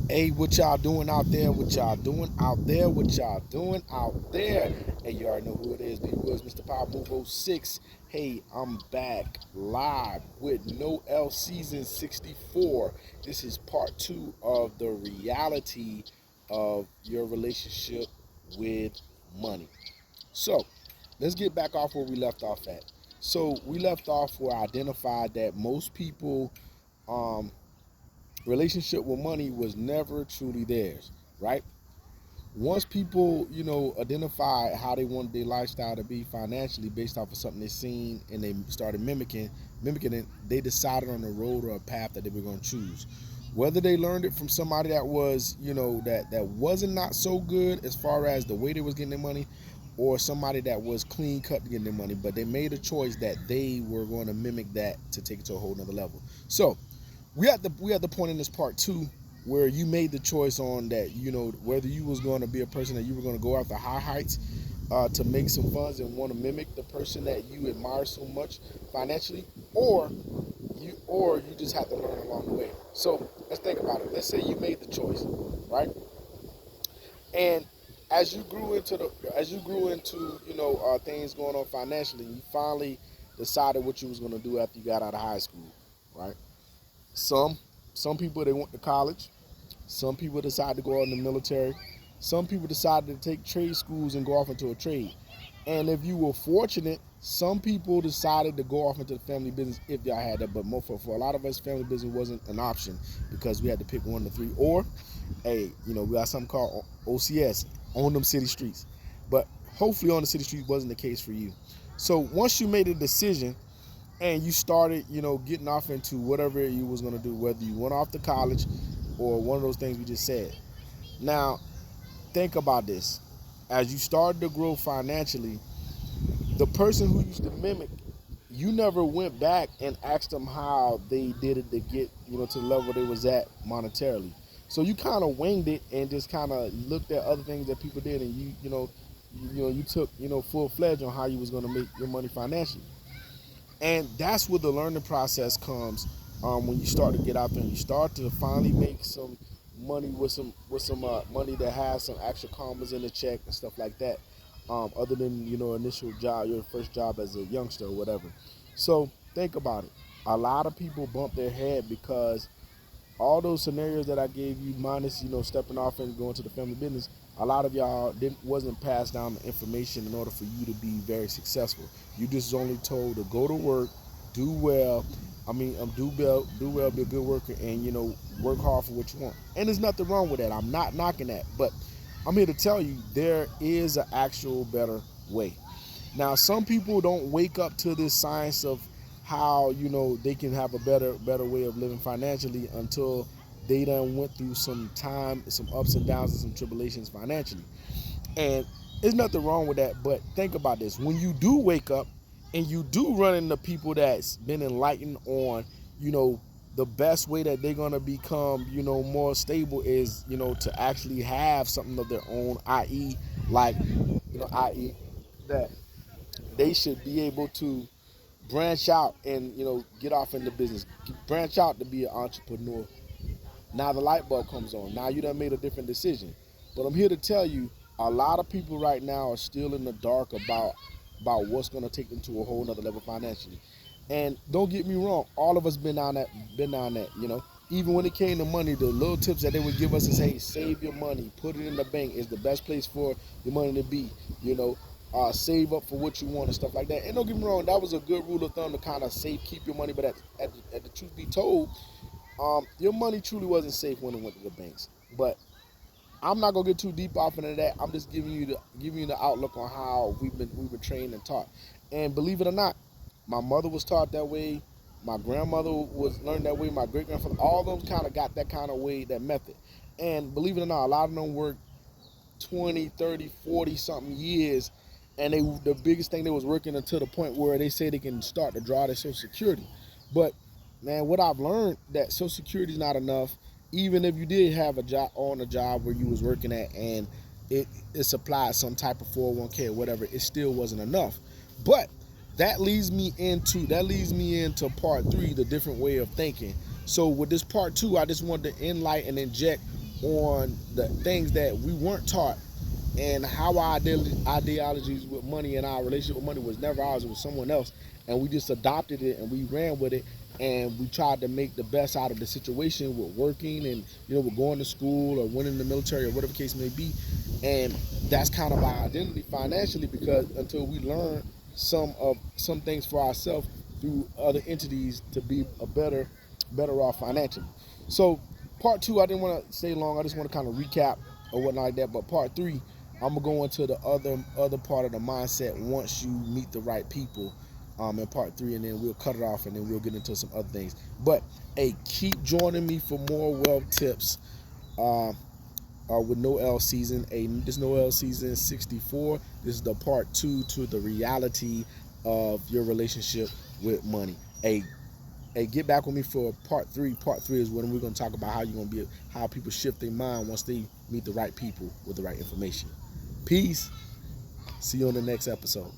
Hey, what y'all doing out there? What y'all doing out there? What y'all doing out there? Hey, you already know who it is. P Woods, Mr. Power Move oh 06. Hey, I'm back live with No L Season 64. This is part two of the reality of your relationship with money. So, let's get back off where we left off at. So, we left off where I identified that most people um, relationship with money was never truly theirs, right? Once people, identify how they wanted their lifestyle to be financially based off of something they seen and they started mimicking it, they decided on a road or a path that they were going to choose. Whether they learned it from somebody that was, that wasn't not so good as far as the way they was getting their money, or somebody that was clean cut getting their money, but they made a choice that they were going to mimic that to take it to a whole nother level. So we at the point in this part two where you made the choice on that, whether you was going to be a person that you were going to go after high heights to make some funds and want to mimic the person that you admire so much financially, or you just have to learn along the way. So let's think about it. Let's say you made the choice, right? And as you grew into things going on financially, you finally decided what you was going to do after you got out of high school, right? Some some people, they went to college. Some people decide to go out in the military. Some people decided to take trade schools and go off into a trade. And if you were fortunate, some people decided to go off into the family business if y'all had that. But more for a lot of us, family business wasn't an option because we had to pick one of the three. Or, hey, we got something called OCS, on them city streets. But hopefully on the city streets wasn't the case for you. So once you made a decision and you started, getting off into whatever you was going to do, whether you went off to college or one of those things we just said. Now, think about this. As you started to grow financially, the person who used to mimic, you never went back and asked them how they did it to get, to the level they was at monetarily. So you kind of winged it and just kind of looked at other things that people did, and you took, full fledged on how you was going to make your money financially. And that's where the learning process comes, when you start to get out there and you start to finally make some money with some money that has some actual commas in the check and stuff like that. Other than initial job, your first job as a youngster or whatever. So think about it. A lot of people bump their head because all those scenarios that I gave you, minus stepping off and going to the family business, a lot of y'all didn't wasn't passed down the information in order for you to be very successful. You just was only told to go to work, do well. Do well, be a good worker, and work hard for what you want. And there's nothing wrong with that. I'm not knocking that, but I'm here to tell you there is an actual better way. Now, some people don't wake up to this science of how they can have a better way of living financially until they done went through some time, some ups and downs, and some tribulations financially. And there's nothing wrong with that. But think about this: when you do wake up and you do run into people that's been enlightened on, you know, the best way that they're gonna become, more stable is, to actually have something of their own, i.e., like, i.e., that they should be able to branch out and get off into business, branch out to be an entrepreneur. Now the light bulb comes on. Now you done made a different decision. But I'm here to tell you, a lot of people right now are still in the dark about what's going to take them to a whole nother level financially. And don't get me wrong, all of us been down that. Even when it came to money, the little tips that they would give us is, hey, save your money, put it in the bank is the best place for your money to be. You know, save up for what you want and stuff like that. And don't get me wrong, that was a good rule of thumb to kind of save, keep your money. But at the truth be told, your money truly wasn't safe when it went to the banks. But I'm not gonna get too deep off into that. I'm just giving you the outlook on how we were trained and taught. And believe it or not, my mother was taught that way. My grandmother was learned that way. My great grandfather, all of them kind of got that kind of way, that method. And believe it or not, a lot of them worked 20, 30, 40 something years, and the biggest thing they was working until the point where they say they can start to draw their social security. But man, what I've learned, that social security is not enough. Even if you did have a job where you was working at, and it supplied some type of 401k or whatever, it still wasn't enough. But that leads me into part three, the different way of thinking. So with this part two, I just wanted to enlighten and inject on the things that we weren't taught, and how our ideologies with money and our relationship with money was never ours, it was someone else, and we just adopted it and we ran with it, and we tried to make the best out of the situation with working and with going to school or winning the military or whatever the case may be. And that's kind of our identity financially, because until we learn some things for ourselves through other entities to be a better off financially. So part two, I didn't want to stay long. I just want to kind of recap or whatnot like that. But part three, I'm gonna go into the other part of the mindset once you meet the right people, in part three, and then we'll cut it off, and then we'll get into some other things. But hey, keep joining me for more wealth tips. With Noel season. This Noel season 64. This is the part two to the reality of your relationship with money. Hey, get back with me for part three. Part three is when we're gonna talk about how people shift their mind once they meet the right people with the right information. Peace. See you on the next episode.